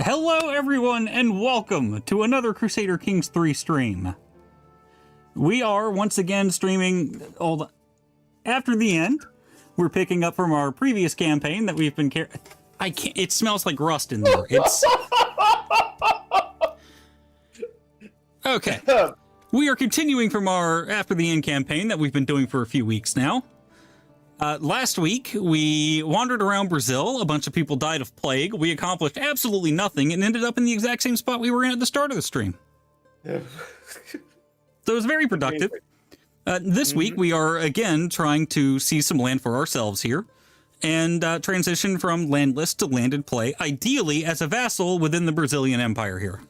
Hello everyone and welcome to another Crusader Kings 3 stream. We are once again streaming after the end. We're picking up from our previous campaign that we've been it smells like rust in there. It's okay. We are continuing from our after the end campaign that we've been doing for a few weeks now. Last week, we wandered around Brazil. A bunch of people died of plague. We accomplished absolutely nothing and ended up in the exact same spot we were in at the start of the stream. So it was very productive. This week, we are again trying to see some land for ourselves here and transition from landless to landed play, ideally as a vassal within the Brazilian Empire here.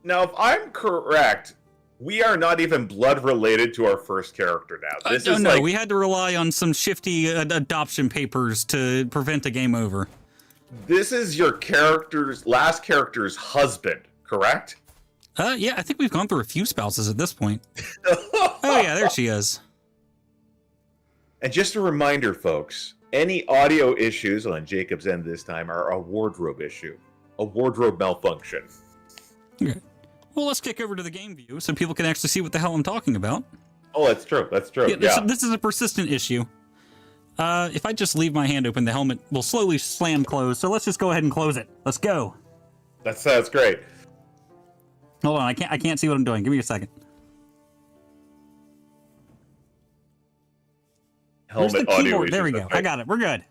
Now, if I'm correct, we are not even blood related to our first character now. This is no, we had to rely on some shifty adoption papers to prevent a game over. This is your last character's husband, correct? Yeah, I think we've gone through a few spouses at this point. Oh yeah, there she is. And just a reminder, folks, any audio issues on Jacob's end this time are a wardrobe issue. A wardrobe malfunction. Okay. Well, let's kick over to the game view so people can actually see what the hell I'm talking about. Oh, that's true. That's true. Yeah, this is a persistent issue. If I just leave my hand open, the helmet will slowly slam closed. So let's just go ahead and close it. Let's go. That's great. Hold on, I can't see what I'm doing. Give me a second. Helmet audio issues. There we go. Okay. I got it. We're good.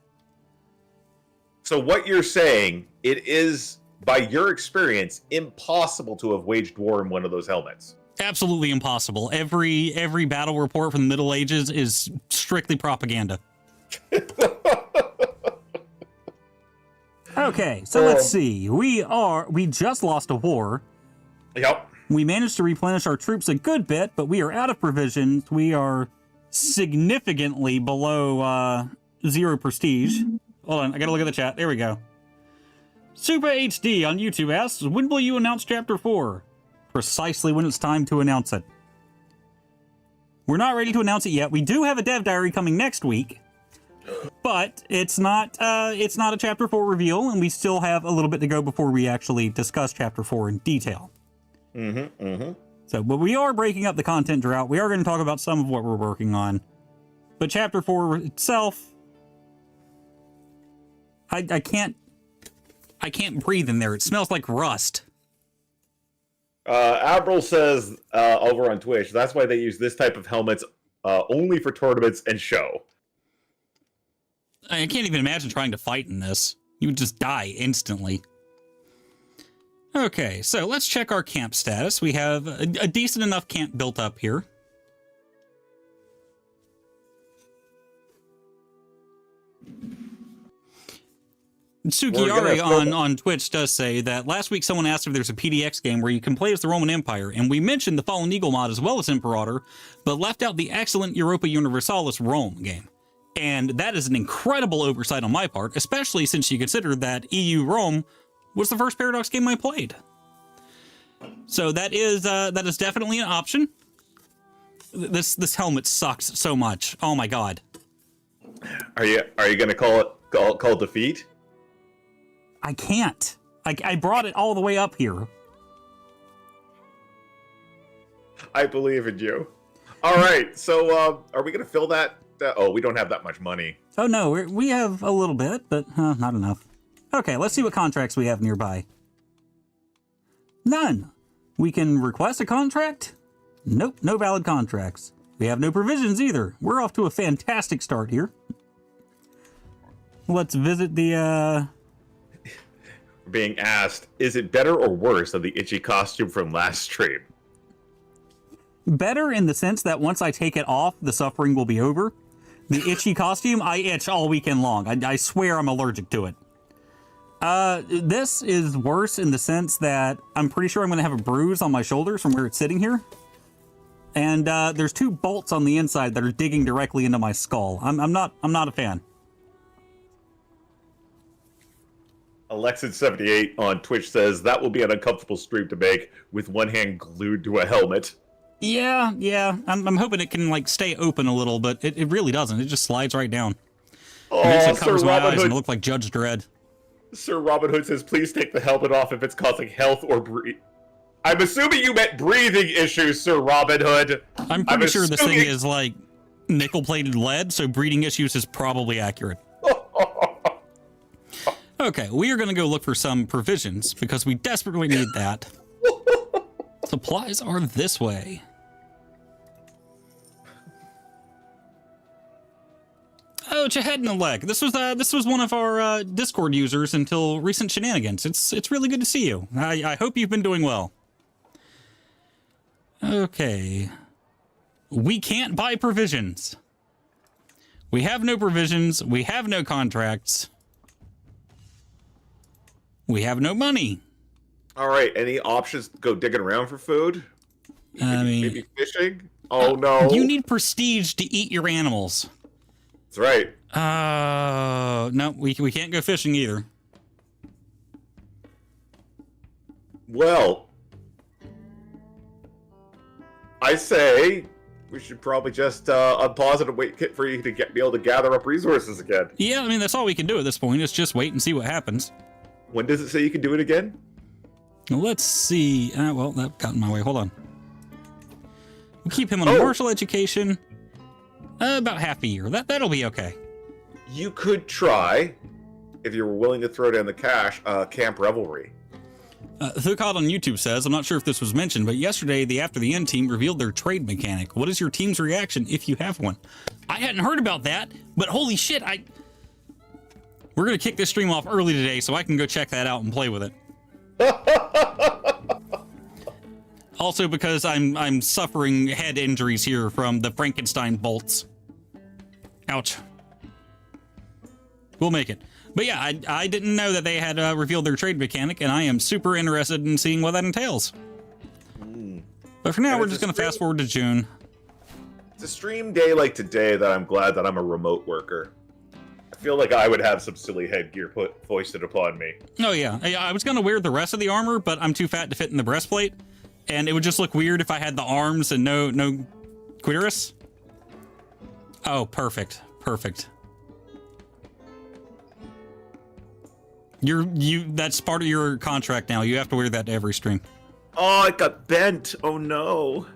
So what you're saying, it is, by your experience, impossible to have waged war in one of those helmets. Absolutely impossible. Every battle report from the Middle Ages is strictly propaganda. Okay, so let's see. We just lost a war. Yep. We managed to replenish our troops a good bit, but we are out of provisions. We are significantly below 0 prestige. Hold on, I gotta look at the chat. There we go. Super HD on YouTube asks, when will you announce Chapter 4? Precisely when it's time to announce it. We're not ready to announce it yet. We do have a dev diary coming next week, but it's not a Chapter 4 reveal, and we still have a little bit to go before we actually discuss Chapter 4 in detail. So, but we are breaking up the content drought. We are going to talk about some of what we're working on. But Chapter 4 itself, I can't breathe in there. It smells like rust. Abril says over on Twitch, that's why they use this type of helmets only for tournaments and show. I can't even imagine trying to fight in this. You would just die instantly. Okay, so let's check our camp status. We have a decent enough camp built up here. Sukiyari on Twitch does say that last week someone asked if there's a PDX game where you can play as the Roman Empire, and we mentioned the Fallen Eagle mod as well as Imperator, but left out the excellent Europa Universalis Rome game. And that is an incredible oversight on my part, especially since you consider that EU Rome was the first Paradox game I played. So that is definitely an option. This helmet sucks so much. Oh my god. Are you gonna call defeat? I can't. I brought it all the way up here. I believe in you. All right, so are we gonna fill that? Oh, we don't have that much money. Oh no, we have a little bit, but not enough. Okay, let's see what contracts we have nearby. None. We can request a contract? Nope, no valid contracts. We have no provisions either. We're off to a fantastic start here. Let's visit the, Being asked, is it better or worse than the itchy costume from last stream? Better in the sense that once I take it off, the suffering will be over. The itchy costume, I itch all weekend long. I swear I'm allergic to it. This is worse in the sense that I'm pretty sure I'm going to have a bruise on my shoulders from where it's sitting here. And there's 2 bolts on the inside that are digging directly into my skull. I'm not a fan. Alexid78 on Twitch says that will be an uncomfortable stream to make with one hand glued to a helmet. Yeah. I'm hoping it can like stay open a little, but it really doesn't. It just slides right down. Oh, It makes it Sir covers my Robin eyes Hood. and I look like Judge Dredd. Sir Robin Hood says, please take the helmet off if it's causing health or I'm assuming you meant breathing issues, Sir Robin Hood. I'm pretty sure this thing is like nickel-plated lead, so breathing issues is probably accurate. Okay, we are going to go look for some provisions because we desperately need that. Supplies are this way. Oh, it's a head and a leg. This was one of our Discord users until recent shenanigans. It's really good to see you. I hope you've been doing well. Okay. We can't buy provisions. We have no provisions. We have no contracts. We have no money. All right. Any options to go digging around for food? Maybe fishing? Oh, no. You need prestige to eat your animals. That's right. No, we can't go fishing either. Well, I say we should probably just unpause it and wait for you to be able to gather up resources again. Yeah, I mean, that's all we can do at this point. Is just wait and see what happens. When does it say you can do it again? Well, let's see. Well, that got in my way. Hold on. We'll keep him on a martial education. About half a year. That'll be okay. You could try, if you were willing to throw down the cash, Camp Revelry. Thukad on YouTube says, I'm not sure if this was mentioned, but yesterday the After the End team revealed their trade mechanic. What is your team's reaction if you have one? I hadn't heard about that, but holy shit, we're going to kick this stream off early today so I can go check that out and play with it. Also because I'm suffering head injuries here from the Frankenstein bolts. Ouch. We'll make it. But yeah, I didn't know that they had revealed their trade mechanic, and I am super interested in seeing what that entails. But for now, we're just going to fast forward to June. It's a stream day like today that I'm glad that I'm a remote worker. I feel like I would have some silly headgear foisted upon me. Oh yeah, I was going to wear the rest of the armor, but I'm too fat to fit in the breastplate, and it would just look weird if I had the arms and no cuirass. Oh, perfect. Perfect. That's part of your contract now. You have to wear that to every stream. Oh, it got bent. Oh no.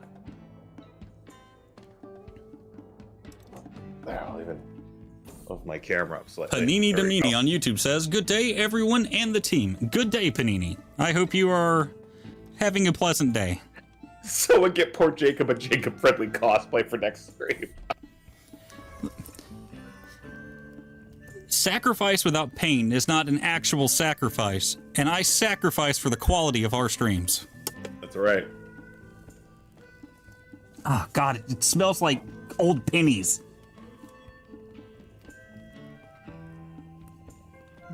There, I'll even move my camera up slightly. Panini Domini on YouTube says, good day, everyone and the team. Good day, Panini. I hope you are having a pleasant day. Someone get poor Jacob a Jacob-friendly cosplay for next stream. Sacrifice without pain is not an actual sacrifice, and I sacrifice for the quality of our streams. That's right. Oh, God, it smells like old pennies.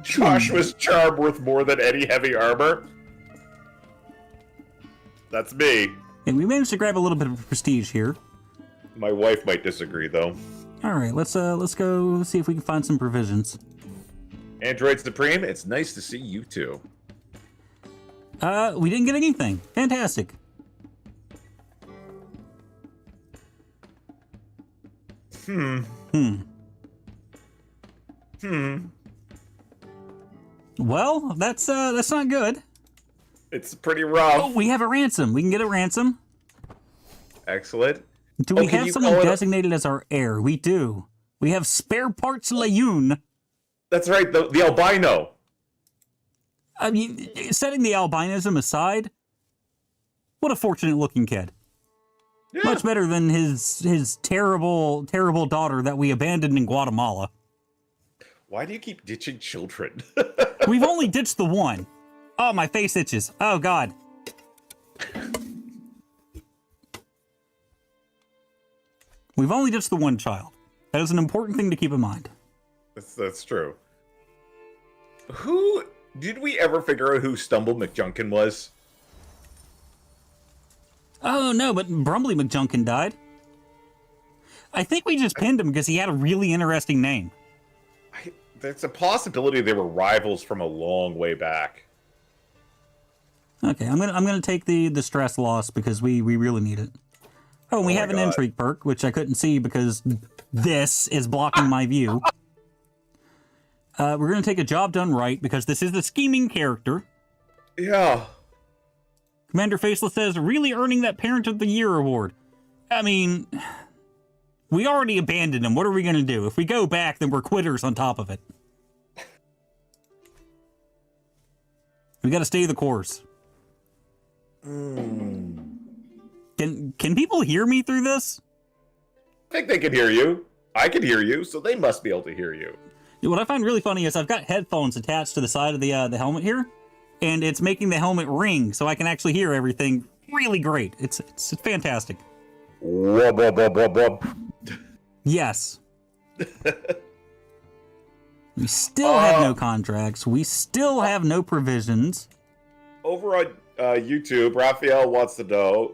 Joshua's charm worth more than any heavy armor? That's me. And we managed to grab a little bit of prestige here. My wife might disagree, though. All right, let's go see if we can find some provisions. Android Supreme, it's nice to see you too. We didn't get anything. Fantastic. Well, that's not good. It's pretty rough. Oh, we have a ransom. We can get a ransom. Excellent. Do we have someone designated as our heir? We do. We have Spare Parts Layun. That's right, the albino. I mean, setting the albinism aside, what a fortunate-looking kid. Yeah. Much better than his terrible, terrible daughter that we abandoned in Guatemala. Why do you keep ditching children? We've only ditched the one. Oh, my face itches. Oh, God. We've only ditched the one child. That is an important thing to keep in mind. That's true. Who... Did we ever figure out who Stumble McJunkin was? Oh, no, but Brumbly McJunkin died. I think we just pinned him because he had a really interesting name. There's a possibility they were rivals from a long way back. Okay, I'm gonna take the stress loss because we really need it. Oh, and we have an intrigue perk, which I couldn't see because this is blocking my view. We're going to take a job done right because this is the scheming character. Yeah. Commander Faceless says, really earning that Parent of the Year award. I mean, we already abandoned him. What are we going to do? If we go back, then we're quitters on top of it. We got to stay the course. Can people hear me through this? I think they can hear you. I can hear you, so they must be able to hear you. What I find really funny is I've got headphones attached to the side of the helmet here, and it's making the helmet ring, so I can actually hear everything really great. It's fantastic. Wub, wub, wub, wub, wub. Yes. We still have no contracts. We still have no provisions. Over on YouTube, Raphael wants to know,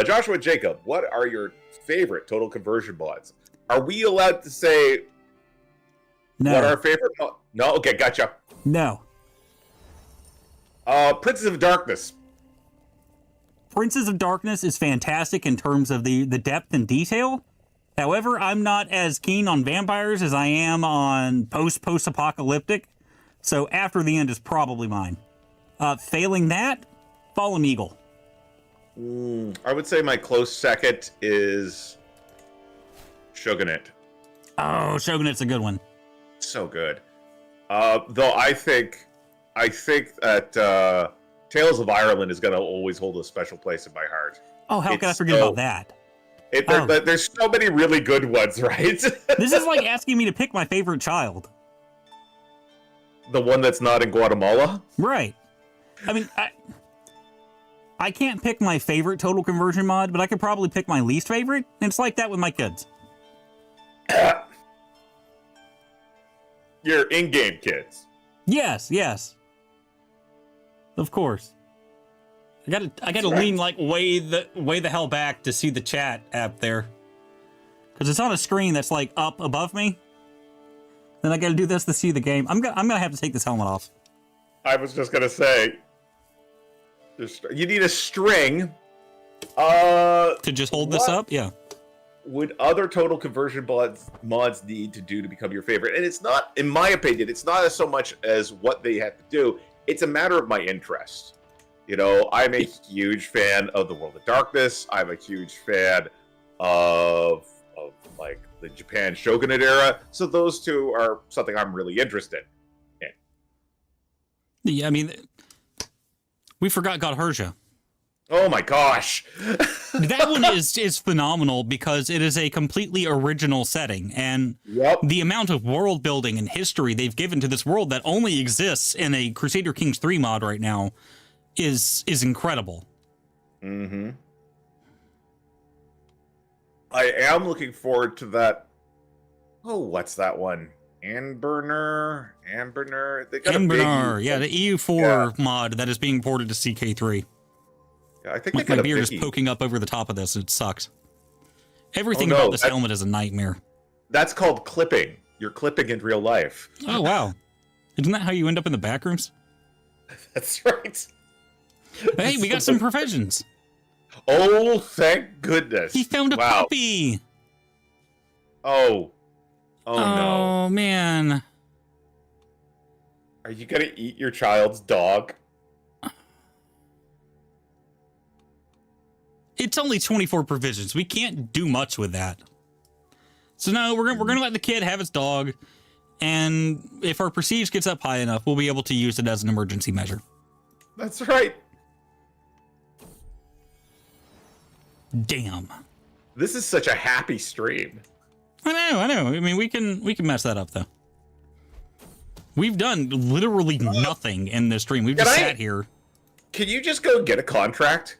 Joshua Jacob, what are your favorite total conversion mods? Are we allowed to say what our favorite No? Okay, gotcha. No. Princes of Darkness. Princes of Darkness is fantastic in terms of the depth and detail. However, I'm not as keen on vampires as I am on post-apocalyptic. So After the End is probably mine. Failing that, Fallen Eagle. I would say my close second is Shogunate. Oh, Shogunate's a good one. So good. Though I think that Tales of Ireland is going to always hold a special place in my heart. Oh, how could I forget about that? There's so many really good ones, right? This is like asking me to pick my favorite child. The one that's not in Guatemala? Right. I mean, I can't pick my favorite total conversion mod, but I could probably pick my least favorite. And it's like that with my kids. Your in-game kids. Yes. Of course. I gotta lean like way the hell back to see the chat app there. Because it's on a screen that's like up above me. Then I gotta do this to see the game. I'm gonna have to take this helmet off. I was just gonna say, you need a string. To just hold this up? Yeah. Would other total conversion mods need to do to become your favorite? And it's not, in my opinion, it's not so much as what they have to do. It's a matter of my interest. You know, I'm a huge fan of the World of Darkness. I'm a huge fan of like the Japan Shogunate era. So those two are something I'm really interested in. Yeah, I mean, we forgot God Herja. Oh my gosh. That one is phenomenal because it is a completely original setting, and the amount of world building and history they've given to this world that only exists in a Crusader Kings 3 mod right now is incredible. Mm-hmm. I am looking forward to that. Oh, what's that one? Anburner. They got Anburner, yeah, the EU4 mod that is being ported to CK3. Yeah, I think my beard is poking up over the top of this. It sucks. Everything about this helmet is a nightmare. That's called clipping. You're clipping in real life. Oh, wow. Isn't that how you end up in the back rooms? That's right. Hey, we got some provisions. Oh, thank goodness. He found a puppy. Oh no. Oh, man. Are you going to eat your child's dog? It's only 24 provisions. We can't do much with that. So no, we're gonna let the kid have his dog, and if our prestige gets up high enough, we'll be able to use it as an emergency measure. That's right. Damn. This is such a happy stream. I know. I mean, we can mess that up though. We've done literally nothing in this stream. We've just sat here. Can you just go get a contract?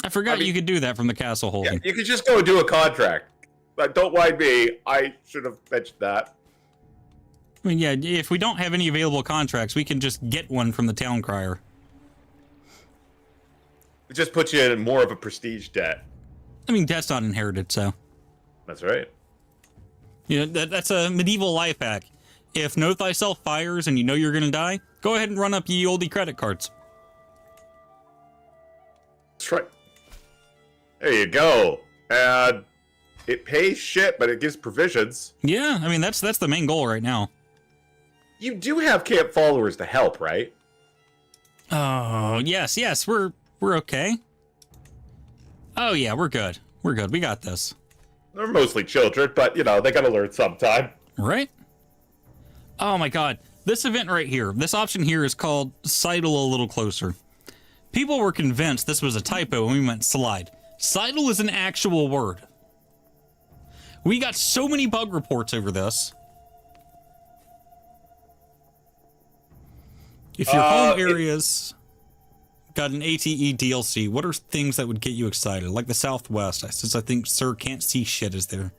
I forgot you could do that from the castle holding. Yeah, you could just go do a contract. But don't mind me. I should have mentioned that. I mean, yeah, if we don't have any available contracts, we can just get one from the town crier. It just puts you in more of a prestige debt. I mean, debt's not inherited, so. That's right. You know, that's a medieval life hack. If Know Thyself fires and you know you're going to die, go ahead and run up ye oldie credit cards. That's right. There you go. And It pays shit, but it gives provisions. Yeah, I mean, that's the main goal right now. You do have camp followers to help, right? Oh, yes, we're okay. Oh, yeah, we're good. We're good. We got this. They're mostly children, but, you know, they gotta learn sometime. Right? Oh, my God. This event right here, this option here is called Sidle a Little Closer. People were convinced this was a typo when we meant slide. Sidle is an actual word. We got so many bug reports over this. If your home areas got an ATE DLC, what are things that would get you excited? Like the Southwest, since I think Sir Can't See Shit is there.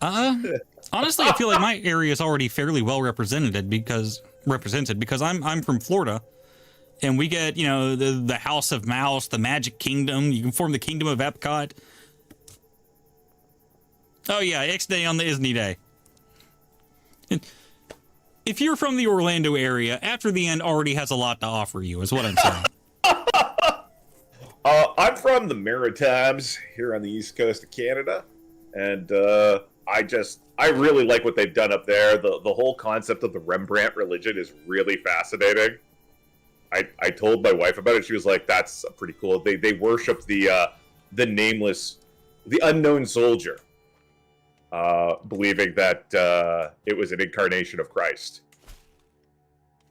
Honestly, I feel like my area is already fairly well represented because I'm from Florida, and we get, you know, the House of Mouse, the Magic Kingdom. You can form the Kingdom of Epcot. Oh yeah, X-Day on the Isney Day. If you're from the Orlando area, After the End already has a lot to offer you, is what I'm saying. I'm from the Maritimes here on the east coast of Canada, and I really like what they've done up there. The whole concept of the Rembrandt religion is really fascinating. I told my wife about it. She was like, "That's pretty cool." They worship the nameless, the unknown soldier, believing that it was an incarnation of Christ.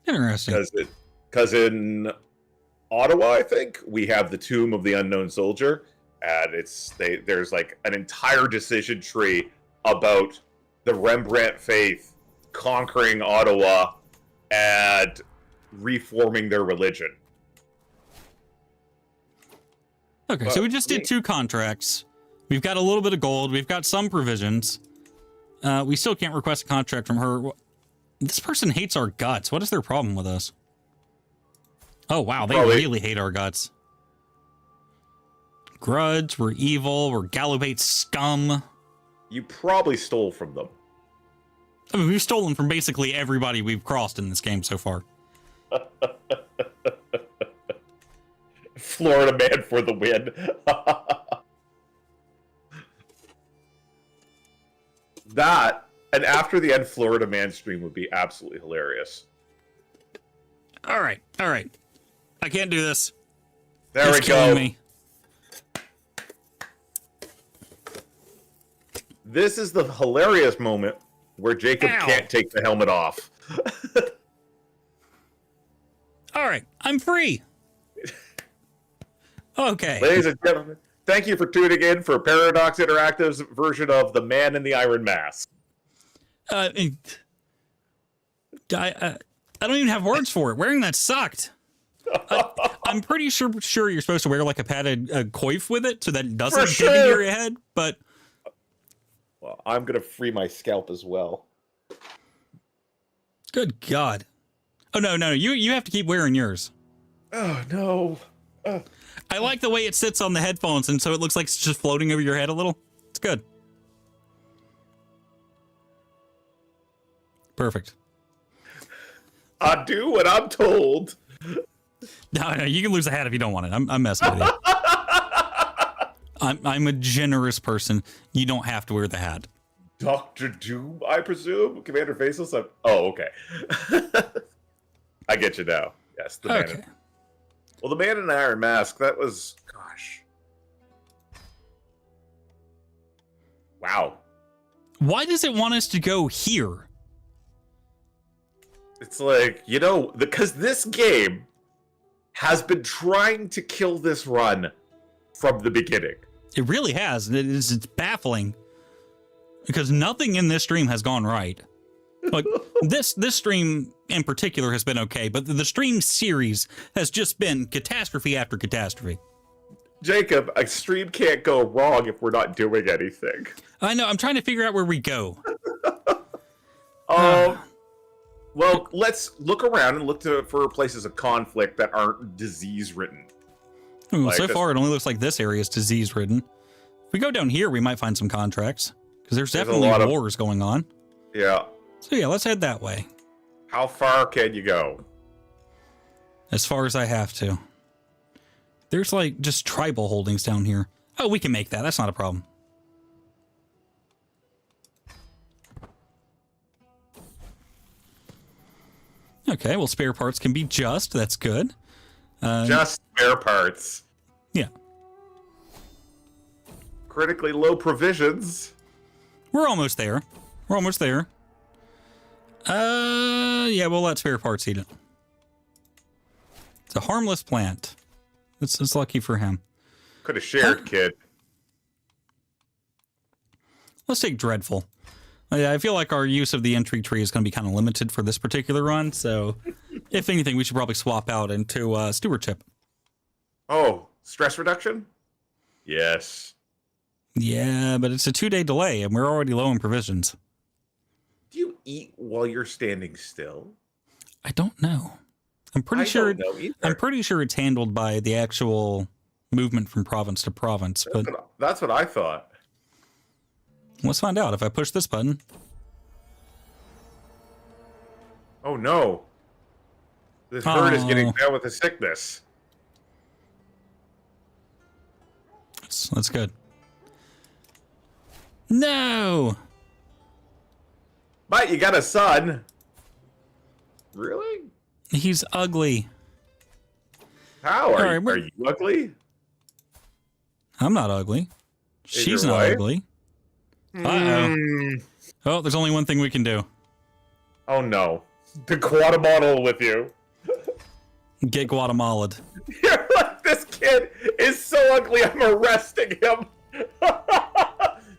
Interesting. Because in Ottawa, I think, we have the Tomb of the Unknown Soldier, and there's like an entire decision tree about the Rembrandt faith conquering Ottawa and reforming their religion. Okay, so we just did 2 contracts. We've got a little bit of gold. We've got some provisions. We still can't request a contract from her. This person hates our guts. What is their problem with us? Oh, wow. They really hate our guts. Grudge. We're evil. We're Gallowgate scum. You probably stole from them. I mean, we've stolen from basically everybody we've crossed in this game so far. Florida man for the win. That, and After the End Florida man stream would be absolutely hilarious. All right. I can't do this. There it's we go. Me. This is the hilarious moment where Jacob can't take the helmet off. All right, I'm free. Okay. Ladies and gentlemen, thank you for tuning in for Paradox Interactive's version of The Man in the Iron Mask. I don't even have words for it. Wearing that sucked. I'm pretty sure you're supposed to wear like a padded coif with it so that it doesn't dig into your head, but... Well, I'm going to free my scalp as well. Good God. Oh, no. You have to keep wearing yours. Oh, no. I like the way it sits on the headphones, and so it looks like it's just floating over your head a little. It's good. Perfect. I do what I'm told. No, you can lose the hat if you don't want it. I'm messing with you. I'm a generous person. You don't have to wear the hat. Dr. Doom, I presume? Commander Faceless? Oh, okay. I get you now. Yes, the man. Okay. Well, the Man in the Iron Mask, that was... Gosh. Wow. Why does it want us to go here? It's like, you know, because this game has been trying to kill this run from the beginning. It really has. It's baffling. Because nothing in this stream has gone right. Like, this stream in particular has been okay, but the stream series has just been catastrophe after catastrophe. Jacob, a stream can't go wrong if we're not doing anything. I know, I'm trying to figure out where we go. Well, let's look around and look for places of conflict that aren't disease-ridden. So far, it only looks like this area is disease-ridden. If we go down here, we might find some contracts. Because there's definitely wars going on. Yeah. So yeah, let's head that way. How far can you go? As far as I have to. There's like just tribal holdings down here. Oh, we can make that. That's not a problem. Okay, well, spare parts can be just. That's good. Just spare parts. Yeah. Critically low provisions. We're almost there. We're almost there. Yeah, we'll let spare parts eat it. It's a harmless plant. It's lucky for him. Could have shared, kid. Let's take Dreadful. Yeah, I feel like our use of the entry tree is going to be kind of limited for this particular run, so if anything, we should probably swap out into Stewardship. Oh, stress reduction? Yes. Yeah, but it's a 2-day delay, and we're already low on provisions. Do you eat while you're standing still? I don't know. I'm pretty sure. Don't know either. I'm pretty sure it's handled by the actual movement from province to province. But That's what I thought. let's find out. If I push this button, Oh no. This herd is getting down with a sickness. that's good. No. But you got a son. Really? He's ugly. How? Are All right, you ugly? I'm not ugly. She's your not wife? ugly. Uh-oh. Oh, there's only one thing we can do. Oh no. The Guatemala with you. Get Guatemala'd. You're like, this kid is so ugly, I'm arresting him.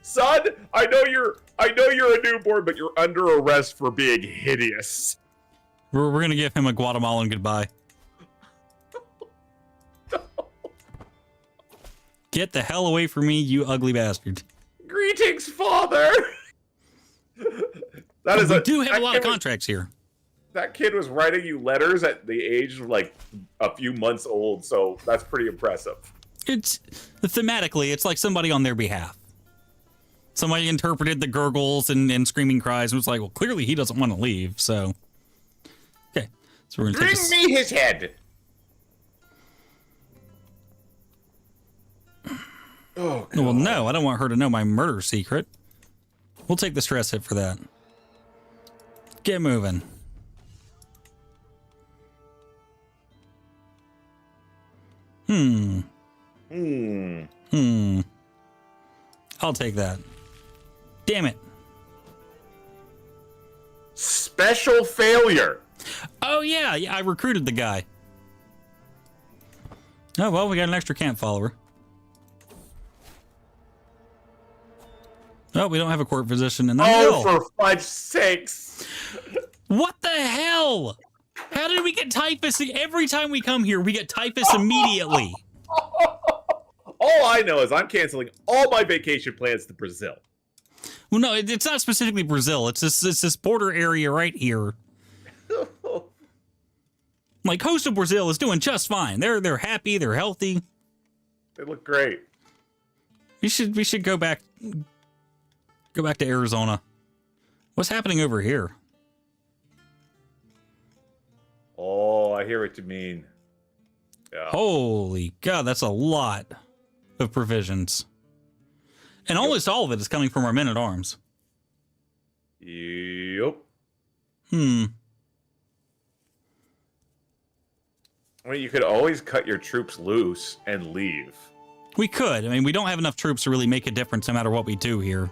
Son, I know you're a newborn, but you're under arrest for being hideous. We're going to give him a Guatemalan goodbye. Get the hell away from me, you ugly bastard. Greetings, father. That is we do have a lot of contracts here. That kid was writing you letters at the age of like a few months old, so that's pretty impressive. It's thematically, it's like somebody on their behalf. Somebody interpreted the gurgles and screaming cries and was like, well, clearly he doesn't want to leave, so. Okay. So we're going to Bring me his head. Oh, God. Well, no, I don't want her to know my murder secret. We'll take the stress hit for that. Get moving. I'll take that. Damn it. Special failure. Oh, yeah, I recruited the guy. Oh, well, we got an extra camp follower. Oh, we don't have a court physician in the hill. For fudge sakes. What the hell? How did we get typhus? Every time we come here, we get typhus immediately. All I know is I'm canceling all my vacation plans to Brazil. Well, no, it's not specifically Brazil. It's this border area right here. Like, coastal Brazil is doing just fine. They're happy. They're healthy. They look great. We should go back to Arizona. What's happening over here? Oh, I hear what you mean. Yeah. Holy God, that's a lot of provisions. And almost all of it is coming from our men-at-arms. Yep. I mean, you could always cut your troops loose and leave. We could. I mean, we don't have enough troops to really make a difference no matter what we do here.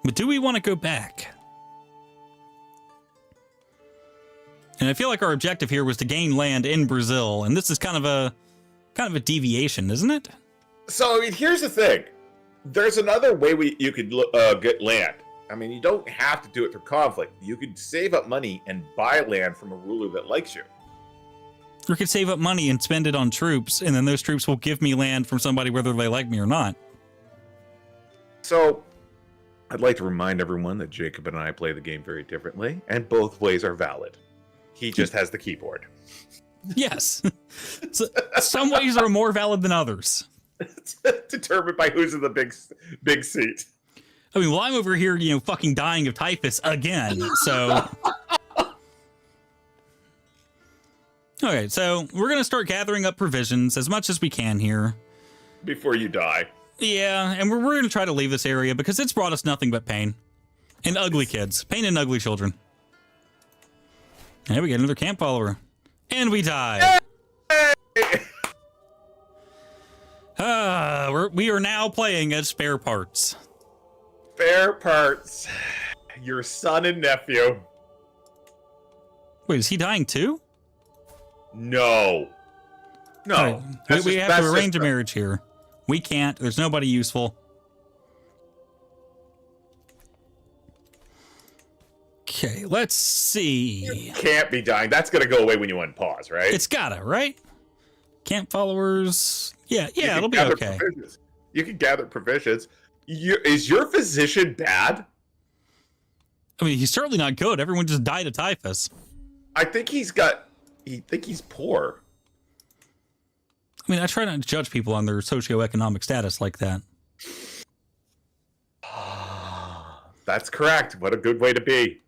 But do we want to go back? And I feel like our objective here was to gain land in Brazil, and this is kind of a deviation, isn't it? So, I mean, here's the thing. There's another way you could get land. I mean, you don't have to do it through conflict. You could save up money and buy land from a ruler that likes you. Or could save up money and spend it on troops, and then those troops will give me land from somebody whether they like me or not. So, I'd like to remind everyone that Jacob and I play the game very differently, and both ways are valid. He just has the keyboard. Yes. So, some ways are more valid than others. Determined by who's in the big seat. I mean, well, I'm over here, fucking dying of typhus again, so... Okay, so we're going to start gathering up provisions as much as we can here. Before you die. Yeah, and we're going to try to leave this area because it's brought us nothing but pain. And ugly kids. Pain and ugly children. Hey, we got another camp follower. And we died. We are now playing as spare parts. Spare parts. Your son and nephew. Wait, is he dying too? No. No. Right. We have to arrange a marriage here. We can't. There's nobody useful. Okay, let's see. You can't be dying. That's going to go away when you unpause, right? It's gotta, right? Camp followers. Yeah, it'll be okay. Provisions. You can gather provisions. Is your physician bad? I mean, he's certainly not good. Everyone just died of typhus. I think he's poor. I mean, I try not to judge people on their socioeconomic status like that. That's correct. What a good way to be.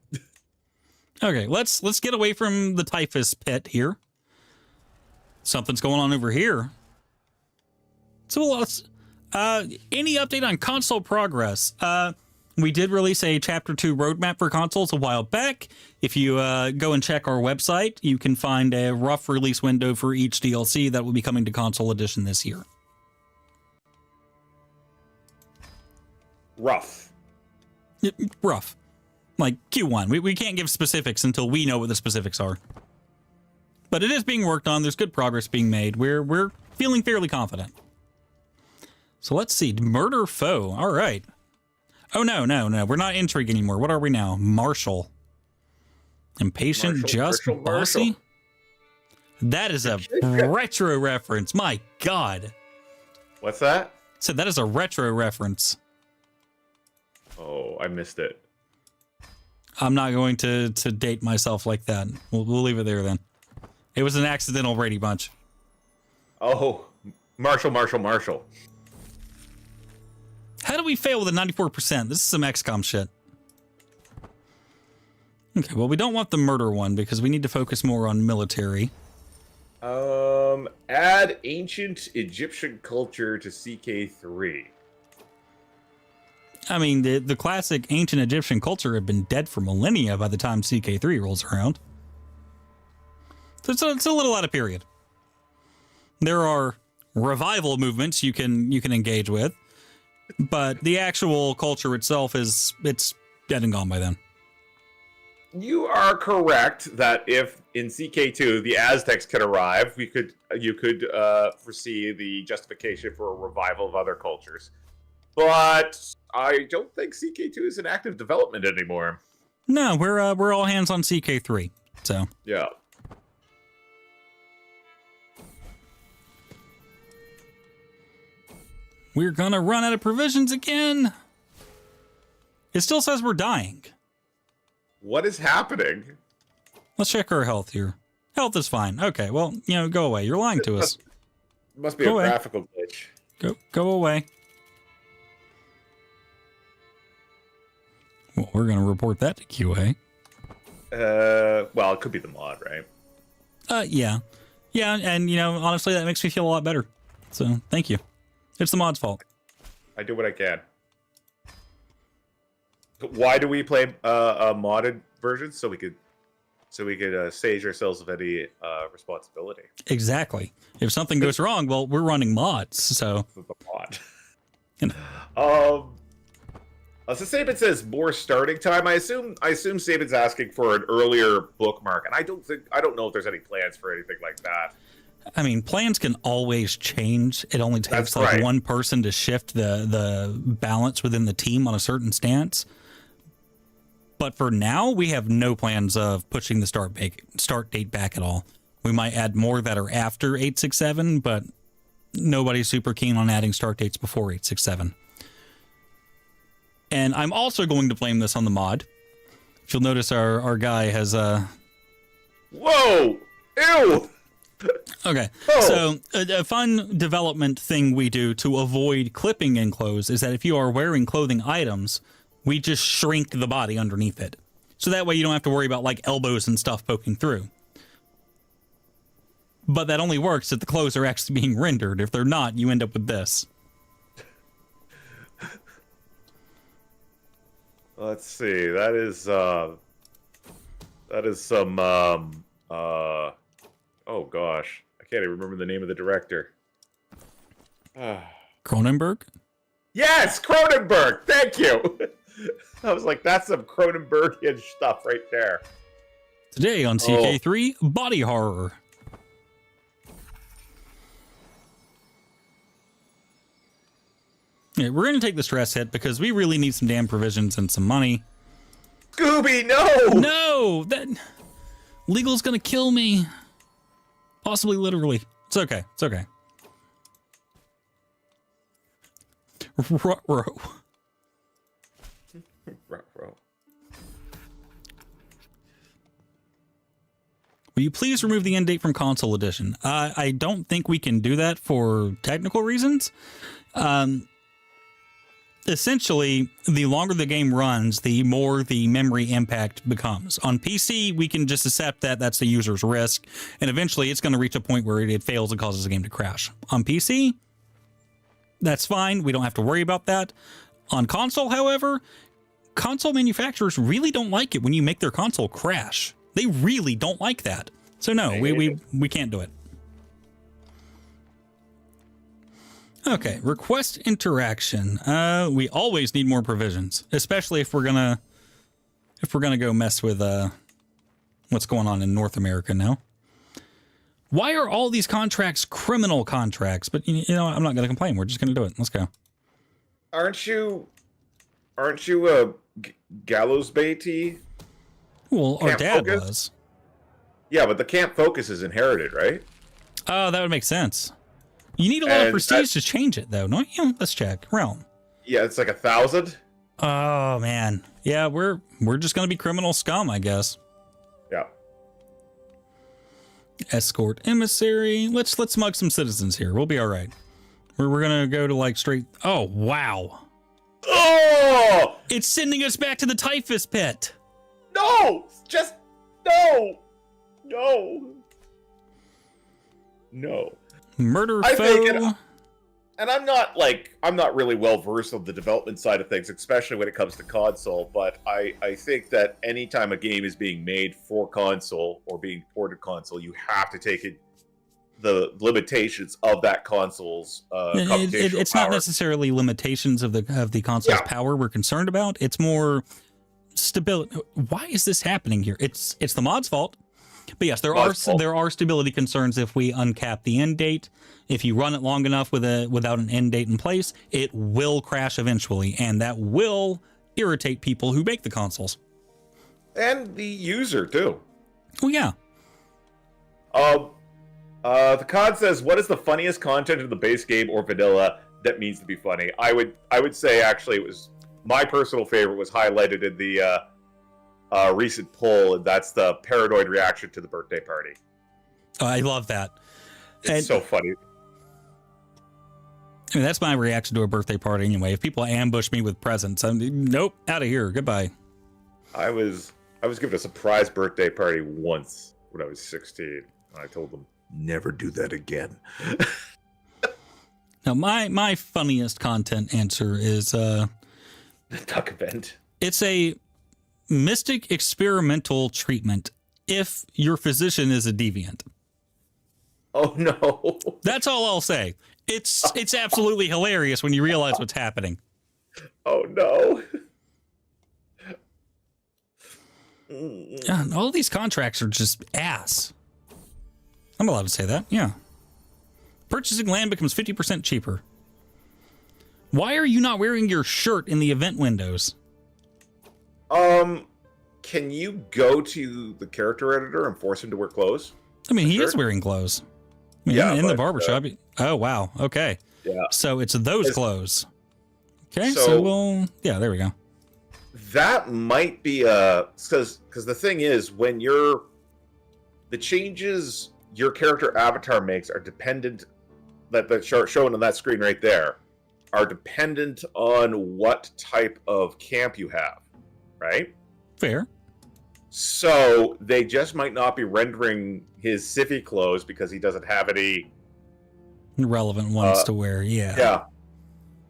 Okay, let's get away from the typhus pit here. Something's going on over here. So let's any update on console progress? We did release a Chapter 2 roadmap for consoles a while back. If you go and check our website, you can find a rough release window for each DLC that will be coming to console edition this year. Rough. Rough. Like Q1. We can't give specifics until we know what the specifics are. But it is being worked on. There's good progress being made. We're feeling fairly confident. So let's see. Murder foe. All right. Oh, no. We're not intrigue anymore. What are we now? Marshall. Impatient, Marshall, bossy? That is a retro reference. My God. What's that? So that is a retro reference. Oh, I missed it. I'm not going to date myself like that. We'll leave it there then. It was an accidental Brady Bunch. Oh, Marshall. How do we fail with a 94%? This is some XCOM shit. Okay, well, we don't want the murder one because we need to focus more on military. Add ancient Egyptian culture to CK3. I mean, the classic ancient Egyptian culture had been dead for millennia by the time CK3 rolls around. So it's a little out of period. There are revival movements you can engage with, but the actual culture itself it's dead and gone by then. You are correct that if in CK2 the Aztecs could arrive, you could foresee the justification for a revival of other cultures. But I don't think CK2 is in active development anymore. No, we're all hands on CK3. So yeah. We're gonna run out of provisions again. It still says we're dying. What is happening? Let's check our health here. Health is fine. Okay, well, go away. You're lying to us. Must be a graphical glitch. Go away. Well, we're gonna report that to QA. Well, it could be the mod, right? Yeah, and honestly, that makes me feel a lot better. So, thank you. It's the mod's fault. I do what I can. Why do we play a modded version? So we could sage ourselves of any responsibility. Exactly. If something goes wrong, well, we're running mods, so the mod. So Saban says more starting time. I assume Saban's asking for an earlier bookmark, and I don't know if there's any plans for anything like that. I mean, plans can always change. It only takes one person to shift the balance within the team on a certain stance. But for now, we have no plans of pushing the start date back at all. We might add more that are after 867, but nobody's super keen on adding start dates before 867. And I'm also going to blame this on the mod. If you'll notice, our guy has Whoa! Ew! Okay, so a fun development thing we do to avoid clipping in clothes is that if you are wearing clothing items, we just shrink the body underneath it. So that way you don't have to worry about like elbows and stuff poking through. But that only works if the clothes are actually being rendered. If they're not, you end up with this. Let's see, that That is some oh gosh, I can't even remember the name of the director. Cronenberg? Yes, Cronenberg. Thank you. I was like, that's some Cronenbergian stuff right there. Today on CK3, body horror. Yeah, we're going to take the stress hit because we really need some damn provisions and some money. Scooby, no! No! That legal's going to kill me. Possibly literally. It's okay. It's okay. Ruh-roh. Ruh-roh. Will you please remove the end date from console edition? I don't think we can do that for technical reasons. Essentially, the longer the game runs, the more the memory impact becomes. On PC, we can just accept that that's the user's risk, and eventually it's going to reach a point where it fails and causes the game to crash. On PC, that's fine. We don't have to worry about that. On console, however, console manufacturers really don't like it when you make their console crash. They really don't like that. So no, we can't do it. Okay, request interaction. We always need more provisions, especially if we're gonna go mess with what's going on in North America now. Why are all these contracts criminal contracts? But you know, I'm not gonna complain. We're just gonna do it. Let's go. Aren't you a gallows baity? Well, our dad Focus? was. Yeah, but the Camp Focus is inherited, right? Oh, that would make sense. You need a lot of prestige to change it, though, don't you? Let's check. Realm. Yeah, it's like 1,000. Oh man, yeah, we're just gonna be criminal scum, I guess. Yeah. Escort emissary. Let's mug some citizens here. We'll be all right. We're gonna go to like straight. Oh wow. Oh! It's sending us back to the typhus pit. No! Just no! No. Murder I foe. think and I'm not really well versed on the development side of things, especially when it comes to console, but I think that anytime a game is being made for console or being ported console, you have to take it the limitations of that console's computational it's power. not necessarily limitations of the console's power we're concerned about. It's more stability. Why is this happening here? It's the mod's fault. But yes, there are stability concerns if we uncap the end date. If you run it long enough without an end date in place, it will crash eventually, and that will irritate people who make the consoles. And the user too. Well, yeah. The COD says, "What is the funniest content in the base game or vanilla that means to be funny?" I would say actually it was my personal favorite was highlighted in the recent poll, and that's the paranoid reaction to the birthday party. Oh, I love that. It's so funny. I mean, that's my reaction to a birthday party anyway. If people ambush me with presents, nope, out of here, goodbye. I was given a surprise birthday party once when I was 16, and I told them never do that again. Now, my funniest content answer is the duck event. It's a mystic experimental treatment if your physician is a deviant. Oh no. That's all I'll say. It's absolutely hilarious when you realize what's happening. Oh no. Yeah, all these contracts are just ass. I'm allowed to say that, yeah. Purchasing land becomes 50% cheaper. Why are you not wearing your shirt in the event windows? Can you go to the character editor and force him to wear clothes? I mean, he is wearing clothes. I mean, in the barbershop. Oh, wow. Okay. Yeah. So it's those clothes. Okay. So we'll, yeah, there we go. That might be because the thing is, when the changes your character avatar makes are dependent, that's shown on that screen right there, are dependent on what type of camp you have, right? Fair. So they just might not be rendering his civvy clothes because he doesn't have any relevant ones to wear. Yeah. Yeah.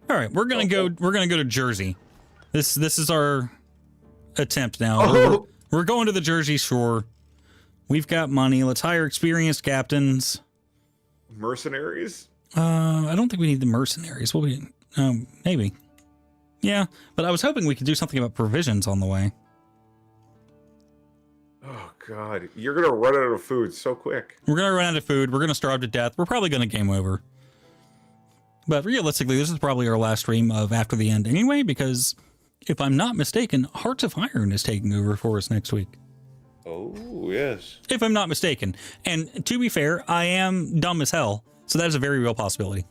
All right, we're gonna go to Jersey. This is our attempt now. We're going to the Jersey Shore. We've got money. Let's hire experienced captains. Mercenaries? I don't think we need the mercenaries. Will we? Maybe. Yeah, but I was hoping we could do something about provisions on the way. Oh, God. You're going to run out of food so quick. We're going to run out of food. We're going to starve to death. We're probably going to game over. But realistically, this is probably our last stream of After the End anyway, because if I'm not mistaken, Hearts of Iron is taking over for us next week. Oh, yes. If I'm not mistaken. And to be fair, I am dumb as hell, so that is a very real possibility.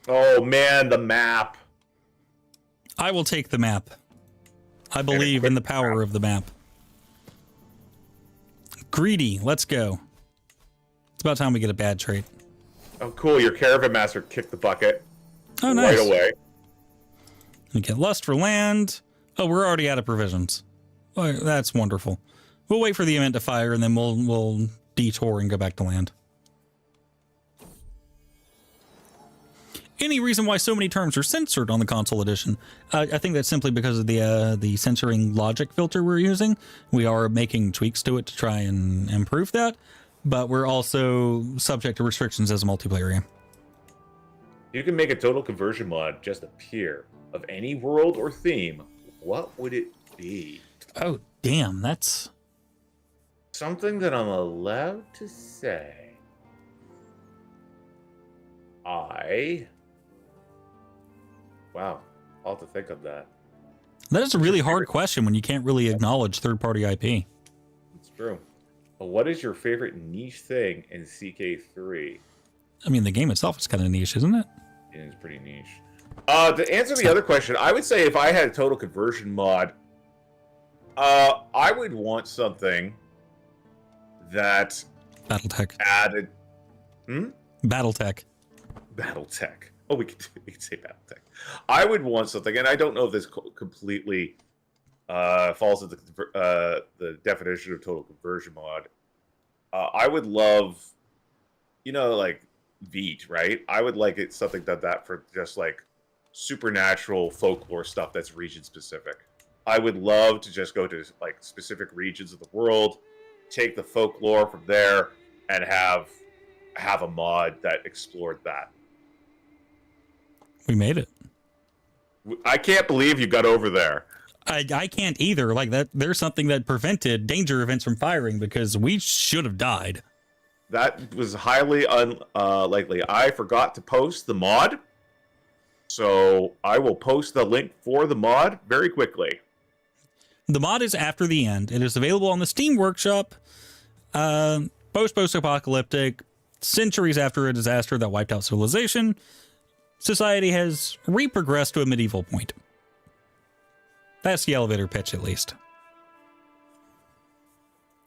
Oh, man, the map. I will take the map. I believe in the power of the map. Greedy, let's go. It's about time we get a bad trait. Oh, cool. Your caravan master kicked the bucket. Oh, nice. Right away. We get lust for land. Oh, we're already out of provisions. Oh, that's wonderful. We'll wait for the event to fire, and then we'll detour and go back to land. Any reason why so many terms are censored on the console edition? I think that's simply because of the censoring logic filter we're using. We are making tweaks to it to try and improve that, but we're also subject to restrictions as a multiplayer game. You can make a total conversion mod just appear of any world or theme. What would it be? Oh, damn, that's... Something that I'm allowed to say. Wow, I'll have to think of that. That is a really hard question when you can't really acknowledge third-party IP. It's true. But what is your favorite niche thing in CK3? I mean, the game itself is kind of niche, isn't it? It is pretty niche. To answer the other question, I would say if I had a total conversion mod, I would want something that Battletech. added... Battletech. Battletech. Oh, we could say Battletech. I would want something, and I don't know if this completely falls into the definition of total conversion mod. I would love, like Veet, right? I would like it something that for just like supernatural folklore stuff that's region specific. I would love to just go to like specific regions of the world, take the folklore from there, and have a mod that explored that. We made it. I can't believe you got over there. I can't either. Like that, there's something that prevented danger events from firing because we should have died. That was highly unlikely. I forgot to post the mod, so I will post the link for the mod very quickly. The mod is After the End. It is available on the Steam Workshop. Post-apocalyptic, centuries after a disaster that wiped out civilization, society has reprogressed to a medieval point. That's the elevator pitch, at least.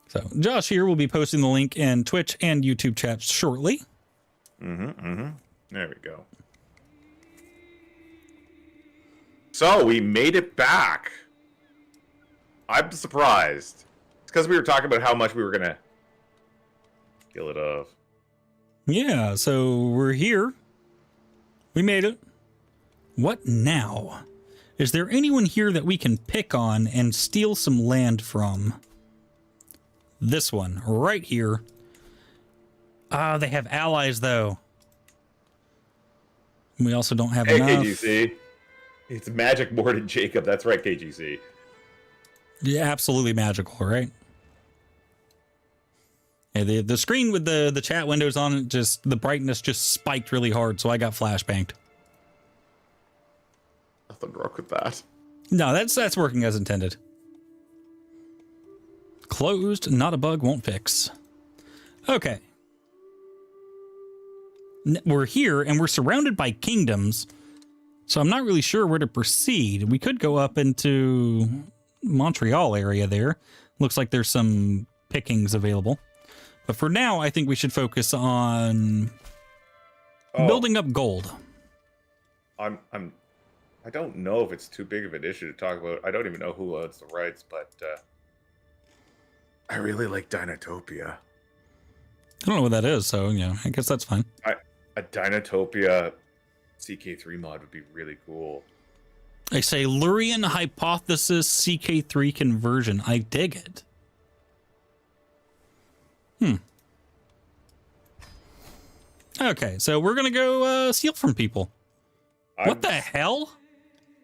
So, Josh here will be posting the link in Twitch and YouTube chats shortly. There we go. So, we made it back. I'm surprised. It's because we were talking about how much we were going to kill it off. Yeah, so we're here. We made it. What now? Is there anyone here that we can pick on and steal some land from? This one, right here. Ah, they have allies, though. We also don't have enough. KGC. It's magic more than Jacob. That's right, KGC. Yeah, absolutely magical, right? Yeah, the screen with the chat windows on it, just the brightness just spiked really hard, so I got flashbanged. Nothing wrong with that. No, that's working as intended. Closed, not a bug, won't fix. Okay. We're here, and we're surrounded by kingdoms, so I'm not really sure where to proceed. We could go up into Montreal area there. Looks like there's some pickings available. But for now, I think we should focus on building up gold. I don't know if it's too big of an issue to talk about. I don't even know who owns the rights, but I really like Dinotopia. I don't know what that is, so I guess that's fine. A Dinotopia CK3 mod would be really cool. I say Lurian Hypothesis CK3 conversion. I dig it. Okay, so we're gonna go steal from people. What the hell?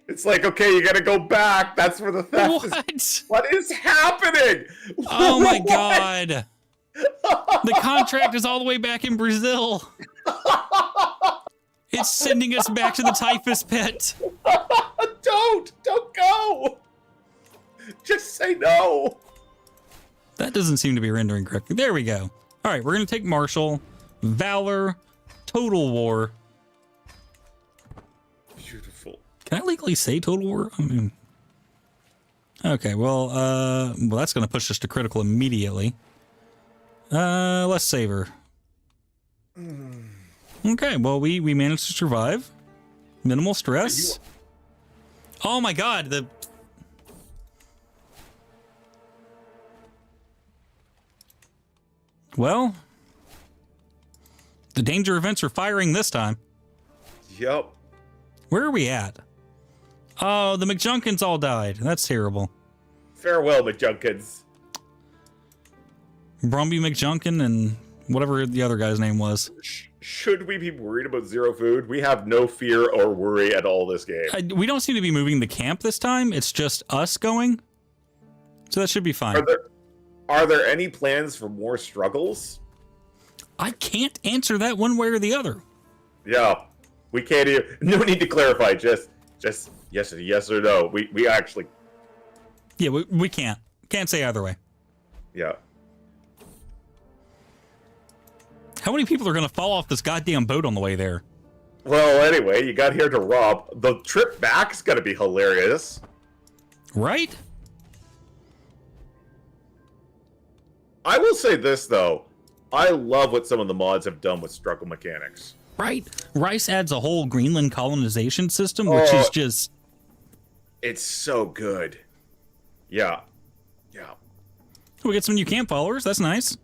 It's like, okay, you gotta go back. That's where the theft is. What is happening? Oh my god. The contract is all the way back in Brazil. It's sending us back to the typhus pit. Don't go. Just say no. That doesn't seem to be rendering correctly. There we go. All right, we're going to take Marshall, Valor, Total War. Beautiful. Can I legally say Total War? I mean, okay, well, that's going to push us to critical immediately. Let's save her. Okay, well, we managed to survive. Minimal stress. Oh my god, Well, the danger events are firing this time. Yep. Where are we at? Oh, the McJunkins all died. That's terrible. Farewell, McJunkins. Brumby McJunkin and whatever the other guy's name was. Should we be worried about zero food? We have no fear or worry at all this game. We don't seem to be moving the camp this time. It's just us going. So that should be fine. Are there any plans for more struggles? I can't answer that one way or the other. Yeah. We can't even... No need to clarify. Just yes or no. We actually... Yeah, we can't. Can't say either way. Yeah. How many people are going to fall off this goddamn boat on the way there? Well, anyway, you got here to rob. The trip back's going to be hilarious. Right? I will say this, though. I love what some of the mods have done with struggle mechanics. Right. Rice adds a whole Greenland colonization system, which is just... It's so good. Yeah. Yeah. We get some new camp followers. That's nice.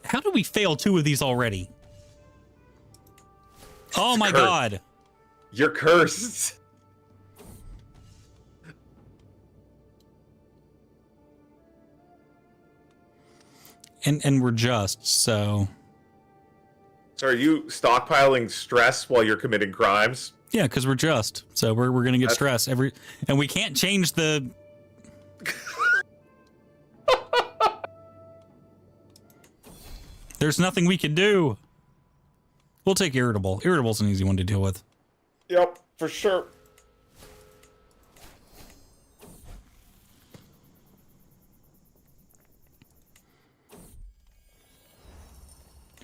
How did we fail 2 of these already? Oh my god. You're cursed. And we're just, so... So are you stockpiling stress while you're committing crimes? Yeah, because we're just. So we're going to get stress every... And we can't change the... There's nothing we can do. We'll take Irritable. Irritable's an easy one to deal with. Yep, for sure.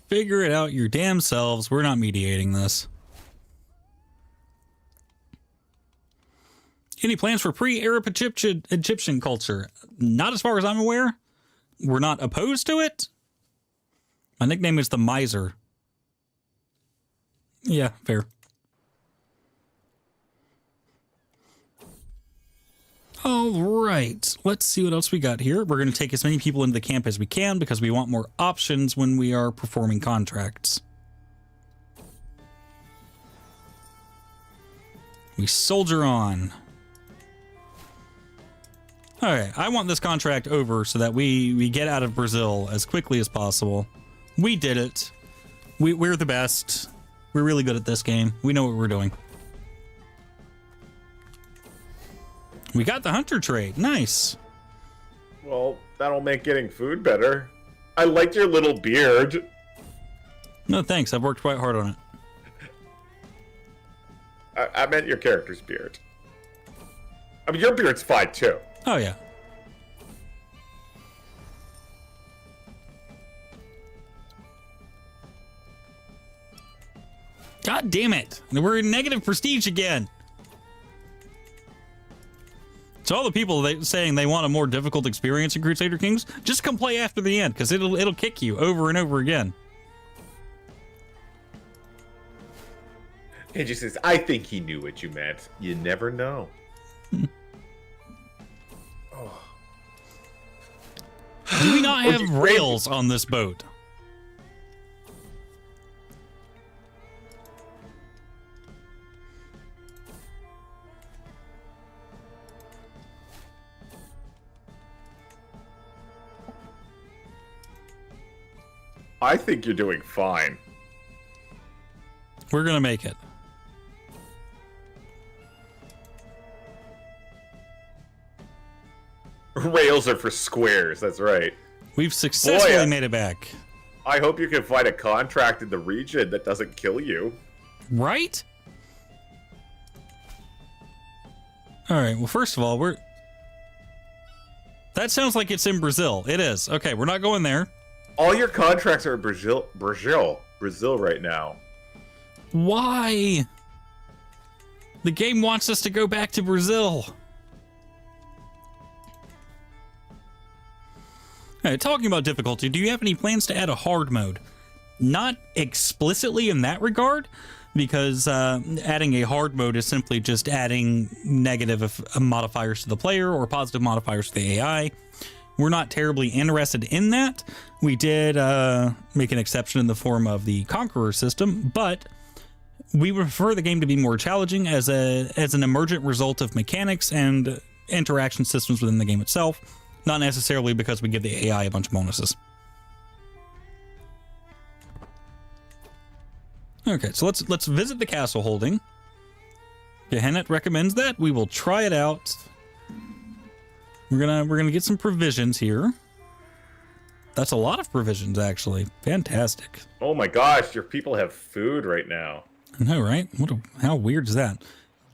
Figure it out your damn selves. We're not mediating this. Any plans for pre-Arab Egyptian culture? Not as far as I'm aware. We're not opposed to it. My nickname is the Miser. Yeah, fair. All right, let's see what else we got here. We're going to take as many people into the camp as we can because we want more options when we are performing contracts. We soldier on. Okay, I want this contract over so that we get out of Brazil as quickly as possible. We did it. We're the best. We're really good at this game. We know what we're doing. We got the hunter trade. Nice. Well, that'll make getting food better. I liked your little beard. No, thanks. I've worked quite hard on it. I meant your character's beard. I mean, your beard's fine, too. Oh, yeah. God damn it. We're in negative prestige again. So all the people saying they want a more difficult experience in Crusader Kings, just come play after the end, because it'll kick you over and over again. He just says, I think he knew what you meant. You never know. Oh. Do we not have rails on this boat? I think you're doing fine. We're gonna make it. Rails are for squares, that's right. We've successfully Boy, made it back. I hope you can find a contract in the region that doesn't kill you. Right? Alright, well, first of all, that sounds like it's in Brazil. It is. Okay, we're not going there. All your contracts are in Brazil right now. Why? The game wants us to go back to Brazil. Alright, talking about difficulty, do you have any plans to add a hard mode? Not explicitly in that regard, because adding a hard mode is simply just adding negative modifiers to the player or positive modifiers to the AI. We're not terribly interested in that. We did make an exception in the form of the Conqueror system, but we prefer the game to be more challenging as an emergent result of mechanics and interaction systems within the game itself, not necessarily because we give the AI a bunch of bonuses. Okay, so let's visit the castle holding. Gehennet recommends that. We will try it out. We're gonna get some provisions here. That's a lot of provisions, actually. Fantastic. Oh my gosh, your people have food right now. I know, right? How weird is that?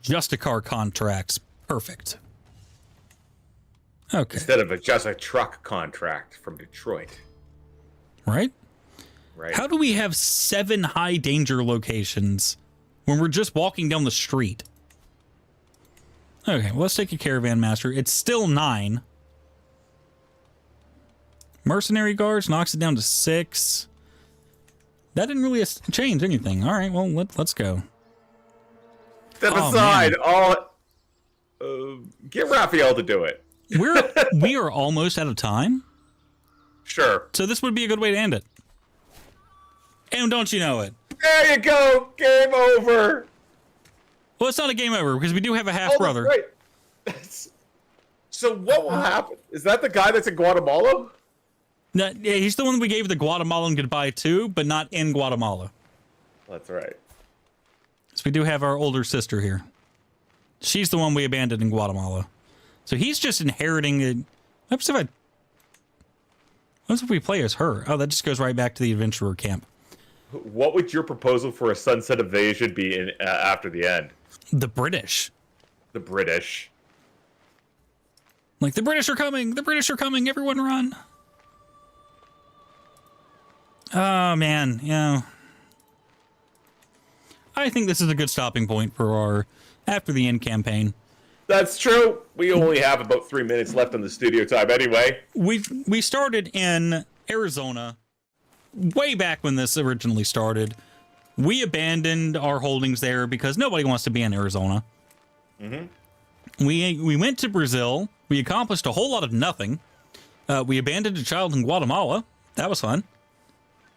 Justicar contracts. Perfect. Okay. Instead of just a truck contract from Detroit. Right? Right. How do we have 7 high danger locations when we're just walking down the street? Okay, well, let's take a caravan master. It's still 9. Mercenary guards knocks it down to 6. That didn't really change anything. All right, well, let's go. Step aside. Get Raphael to do it. We are almost out of time. Sure. So this would be a good way to end it. And don't you know it? There you go. Game over. Well, it's not a game over because we do have a half brother. Right. So what will happen? Is that the guy that's in Guatemala? No, yeah, he's the one we gave the Guatemalan goodbye to, but not in Guatemala. That's right. So we do have our older sister here. She's the one we abandoned in Guatemala. So he's just inheriting it. What if we play as her? Oh, that just goes right back to the adventurer camp. What would your proposal for a sunset invasion be in after the end? The British. The British. Like, the British are coming! The British are coming! Everyone run! Oh, man. Yeah. I think this is a good stopping point for our after the end campaign. That's true. We only have about 3 minutes left on the studio time anyway. We started in Arizona way back when this originally started. We abandoned our holdings there because nobody wants to be in Arizona. Mm-hmm. We went to Brazil. We accomplished a whole lot of nothing. We abandoned a child in Guatemala. That was fun.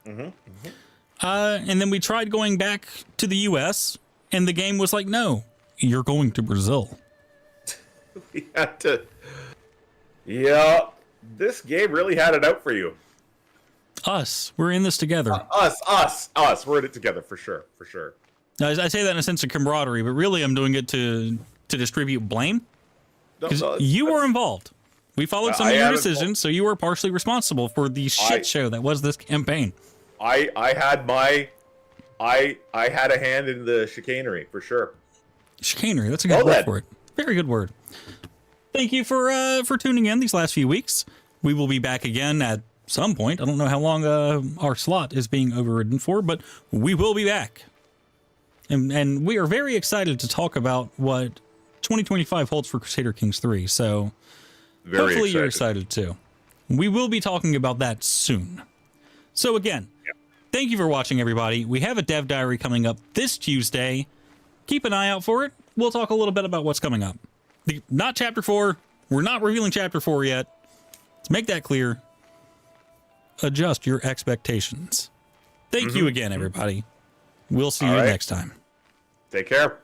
Mm-hmm. Mm-hmm. And then we tried going back to the U.S., and the game was like, no, you're going to Brazil. We had to... Yeah, this game really had it out for you. Us. We're in this together. Us. We're in it together, for sure. I say that in a sense of camaraderie, but really I'm doing it to distribute blame. Because you were involved. We followed some of your decisions, so you were partially responsible for the shit show that was this campaign. I had a hand in the chicanery, for sure. Chicanery, that's a good word for it. Very good word. Thank you for tuning in these last few weeks. We will be back again at some point. I don't know how long our slot is being overridden for, but we will be back. And we are very excited to talk about what 2025 holds for Crusader Kings 3, so hopefully you're excited too. We will be talking about that soon. So again, thank you for watching, everybody. We have a dev diary coming up this Tuesday. Keep an eye out for it. We'll talk a little bit about what's coming up. Not Chapter 4. We're not revealing Chapter 4 yet. Let's make that clear. Adjust your expectations. Thank you again, everybody. We'll see you next time. Take care.